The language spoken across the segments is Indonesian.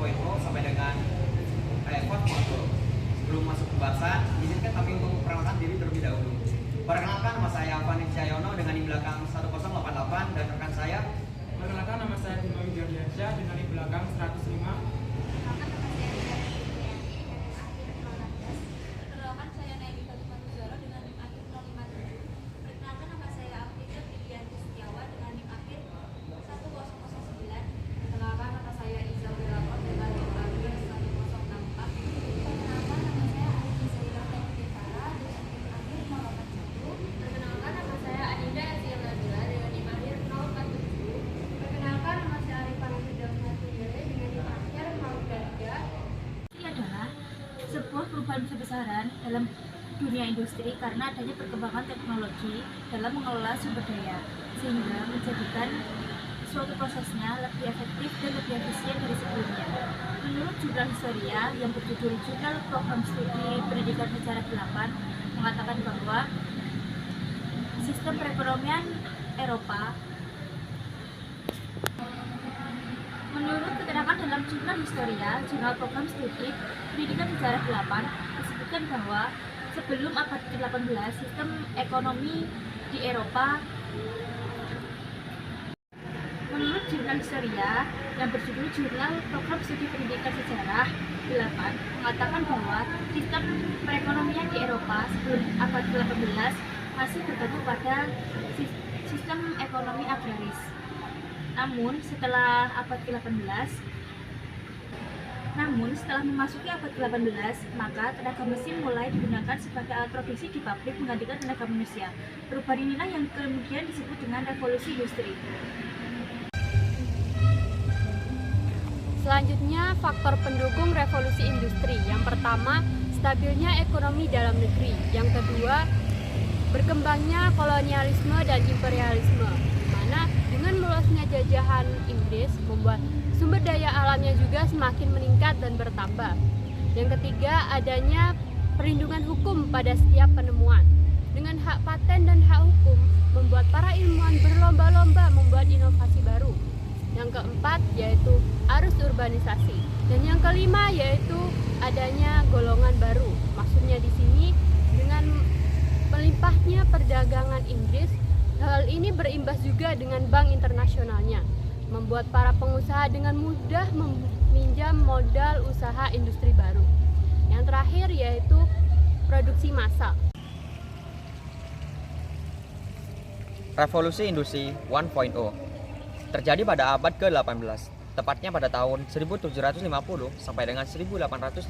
3.0 sampai dengan 4.0. Sebelum masuk pembahasan, izinkan kami untuk memperkenalkan diri terlebih dahulu. Perkenalkan, nama saya Fani Cahyono dengan di belakang 1088 dan rekan saya. Perkenalkan, nama saya Bima Wijardiansyah dengan di belakang 105. Perkenalkan, saya Naimi Fatimah Muzaro dengan NIM akhir 057. Perkenalkan, nama saya Afriza Pilianti Setiawan dengan NIM akhir 1009. Perkenalkan, nama saya Iza Wirakon dengan NIM akhir 1064. Perkenalkan, nama saya Arifin Zairah Tengkitara dengan NIM akhir 041. Perkenalkan, nama saya Anida Azia Nabila dengan NIM akhir 047. Perkenalkan, nama saya Arifan Hidam Hatuyere dengan NIM akhir 033. Ini adalah sebuah perubahan besar-besaran dalam dunia industri karena adanya perkembangan teknologi dalam mengelola sumber daya sehingga menjadikan suatu prosesnya lebih efektif dan lebih efisien dari sebelumnya. Menurut jurnal Historia yang berjudul Jurnal Program Studi Pendidikan Sejarah 8 mengatakan bahwa sistem perekonomian Eropa menurut keterangan dalam Jurnal Historia, Jurnal Program Studi Pendidikan Sejarah 8 disebutkan bahwa sebelum abad ke-18 sistem ekonomi di Eropa menurut Jurnal Historia yang berjudul Jurnal Program Studi Pendidikan Sejarah 8 mengatakan bahwa sistem perekonomian di Eropa sebelum abad ke-18 masih bergantung pada sistem ekonomi agraris. Namun setelah memasuki abad ke-18, maka tenaga mesin mulai digunakan sebagai alat produksi di pabrik menggantikan tenaga manusia. Perubahan inilah yang kemudian disebut dengan revolusi industri. Selanjutnya, faktor pendukung revolusi industri. Yang pertama, stabilnya ekonomi dalam negeri. Yang kedua, berkembangnya kolonialisme dan imperialisme, di mana dengan meluasnya jajahan Inggris membuat sumber daya alamnya juga semakin meningkat dan bertambah. Yang ketiga, adanya perlindungan hukum pada setiap penemuan. Dengan hak paten dan hak hukum, membuat para ilmuwan berlomba-lomba membuat inovasi baru. Yang keempat, yaitu arus urbanisasi. Dan yang kelima, yaitu adanya golongan baru. Maksudnya di sini, dengan melimpahnya perdagangan Inggris, hal ini berimbas juga dengan bank internasionalnya, membuat para pengusaha dengan mudah meminjam modal usaha industri baru. Yang terakhir yaitu produksi massal. Revolusi Industri 1.0 terjadi pada abad ke-18, tepatnya pada tahun 1750 sampai dengan 1850.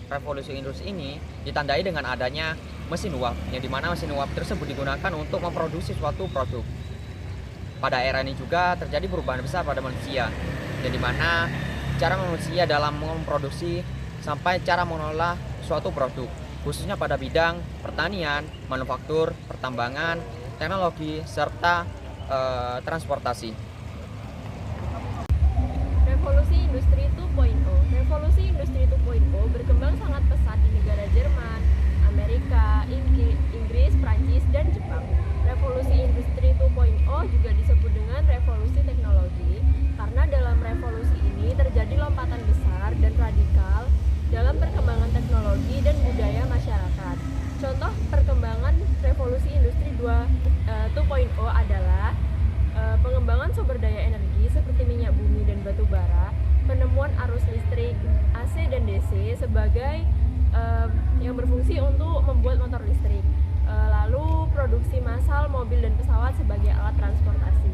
Revolusi industri ini ditandai dengan adanya mesin uap, yang dimana mesin uap tersebut digunakan untuk memproduksi suatu produk. Pada era ini juga terjadi perubahan besar pada manusia, yang dimana cara manusia dalam memproduksi sampai cara mengolah suatu produk, khususnya pada bidang pertanian, manufaktur, pertambangan, teknologi, serta transportasi. Revolusi Industri 2.0. Revolusi Industri 2.0 berkembang sangat pesat di negara Jerman, Amerika, Inggris, Prancis, dan Jepang. Revolusi Industri 2.0 juga disebut dengan revolusi teknologi karena dalam revolusi ini terjadi lompatan besar dan radikal dalam perkembangan teknologi dan budaya masyarakat. Contoh perkembangan revolusi industri 2.0 adalah pengembangan sumber daya energi seperti minyak bumi dan batu bara, penemuan arus listrik AC dan DC sebagai yang berfungsi untuk membuat motor listrik, lalu produksi massal mobil dan pesawat sebagai alat transportasi.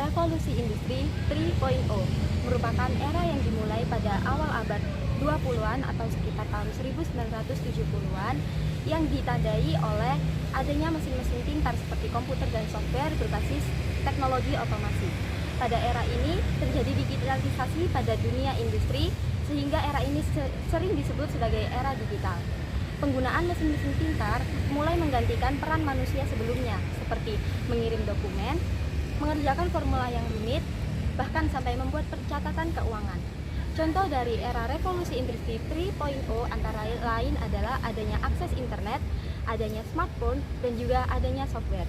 Revolusi Industri 3.0 merupakan era yang dimulai pada awal abad 20-an atau sekitar tahun 1970-an yang ditandai oleh adanya mesin-mesin pintar seperti komputer dan software berbasis teknologi otomasi. Pada era ini terjadi digitalisasi pada dunia industri sehingga era ini sering disebut sebagai era digital. Penggunaan mesin-mesin pintar mulai menggantikan peran manusia sebelumnya seperti mengirim dokumen, mengerjakan formula yang rumit, bahkan sampai membuat pencatatan keuangan. Contoh dari era revolusi industri 3.0 antara lain adalah adanya akses internet, adanya smartphone, dan juga adanya software.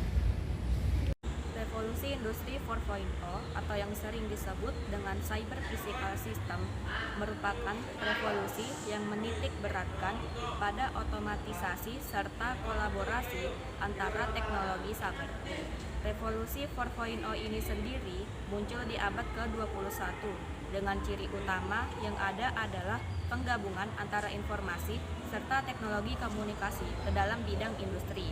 Revolusi Industri 4.0 atau yang sering disebut dengan Cyber Physical System merupakan revolusi yang menitik beratkan pada otomatisasi serta kolaborasi antara teknologi cyber. Revolusi 4.0 ini sendiri muncul di abad ke-21 dengan ciri utama yang ada adalah penggabungan antara informasi serta teknologi komunikasi ke dalam bidang industri.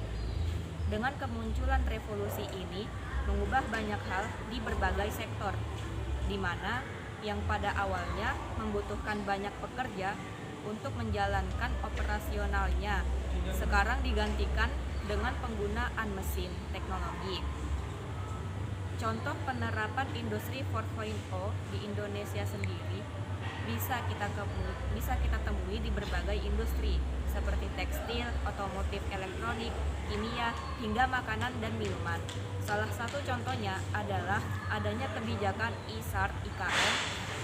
Dengan kemunculan revolusi ini mengubah banyak hal di berbagai sektor, di mana yang pada awalnya membutuhkan banyak pekerja untuk menjalankan operasionalnya, sekarang digantikan dengan penggunaan mesin teknologi. Contoh penerapan industri 4.0 di Indonesia sendiri bisa kita temui di berbagai industri seperti tekstil, otomotif elektronik, kimia, hingga makanan dan minuman. Salah satu contohnya adalah adanya kebijakan ISAR/IKM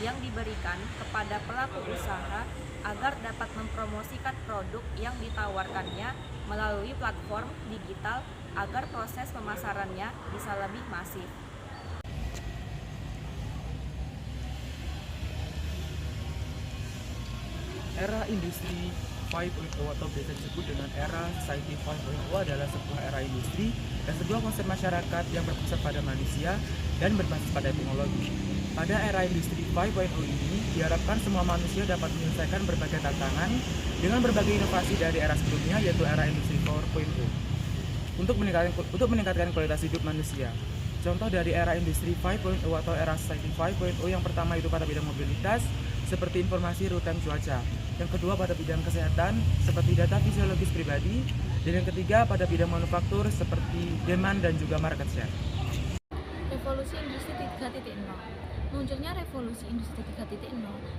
yang diberikan kepada pelaku usaha agar dapat mempromosikan produk yang ditawarkannya melalui platform digital agar proses pemasarannya bisa lebih masif. Era industri 5.0 atau biasa disebut dengan era Society 5.0 adalah sebuah era industri dan sebuah konsep masyarakat yang berpusat pada manusia dan berbasis pada teknologi. Pada era industri 5.0 ini diharapkan semua manusia dapat menyelesaikan berbagai tantangan dengan berbagai inovasi dari era sebelumnya, yaitu era industri 4.0 untuk meningkatkan kualitas hidup manusia. Contoh dari era industri 5.0 atau era Society 5.0 yang pertama itu pada bidang mobilitas seperti informasi real-time cuaca. Yang kedua pada bidang kesehatan seperti data fisiologis pribadi, dan yang ketiga pada bidang manufaktur seperti demand dan juga market share. Revolusi Industri 3.0. Munculnya revolusi industri 3.0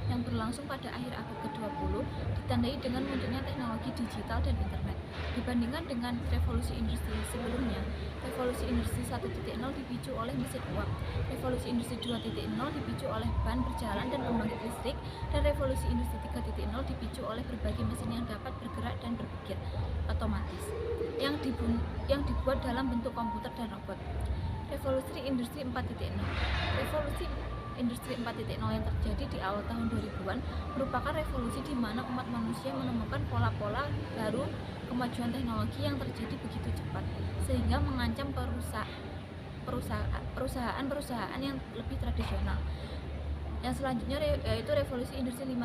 yang berlangsung pada akhir abad ke-20 ditandai dengan munculnya teknologi digital dan internet. Dibandingkan dengan revolusi industri sebelumnya, revolusi industri 1.0 dipicu oleh mesin uap, revolusi industri 2.0 dipicu oleh ban berjalan dan pembangkit listrik, dan revolusi industri 3.0 dipicu oleh berbagai mesin yang dapat bergerak dan berpikir otomatis, yang dibuat dalam bentuk komputer dan robot. Revolusi industri 4.0. Revolusi industri 4.0 yang terjadi di awal tahun 2000-an merupakan revolusi di mana umat manusia menemukan pola-pola baru kemajuan teknologi yang terjadi begitu cepat sehingga mengancam perusahaan-perusahaan yang lebih tradisional. Yang selanjutnya yaitu revolusi industri 5.0.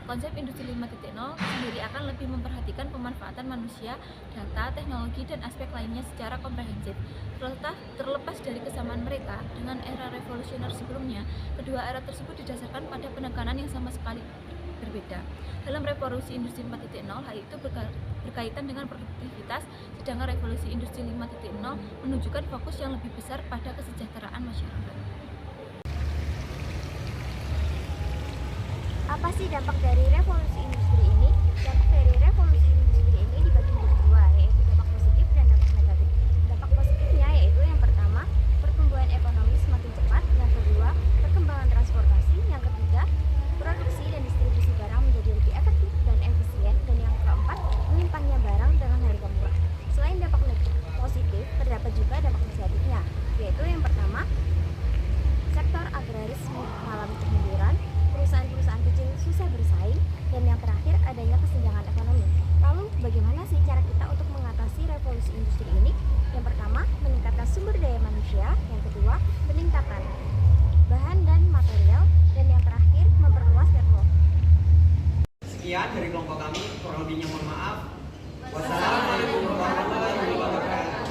Konsep industri 5.0 sendiri akan lebih memperhatikan pemanfaatan manusia, data, teknologi, dan aspek lainnya secara komprehensif. Terlepas dari kesamaan mereka dengan era revolusioner sebelumnya, kedua era tersebut didasarkan pada penekanan yang sama sekali berbeda. Dalam revolusi industri 4.0, hal itu berkaitan dengan produktivitas, sedangkan revolusi industri 5.0 menunjukkan fokus yang lebih besar pada kesejahteraan masyarakat. Apa sih dampak dari revolusi industri ini? Dampak dari revolusi industri ini dibagi menjadi dua, yaitu dampak positif dan dampak negatif. Dampak positifnya yaitu yang pertama, pertumbuhan ekonomi semakin cepat, yang kedua, perkembangan transportasi, yang ketiga, produksi dan distribusi barang menjadi lebih efektif dan efisien, dan yang keempat, melimpahnya barang dengan harga murah. Selain dampak positif, terdapat juga dampak negatifnya, yaitu yang pertama, sektor agraris mengalami kemunduran, perusahaan-perusahaan kecil susah bersaing, dan yang terakhir adanya kesenjangan ekonomi. Lalu bagaimana sih cara kita untuk mengatasi revolusi industri ini? Yang pertama, meningkatkan sumber daya manusia, yang kedua, peningkatan bahan dan material, dan yang terakhir, memperluas network. Sekian dari kelompok kami, kurang lebihnya mohon maaf. Wassalamualaikum warahmatullahi wabarakatuh.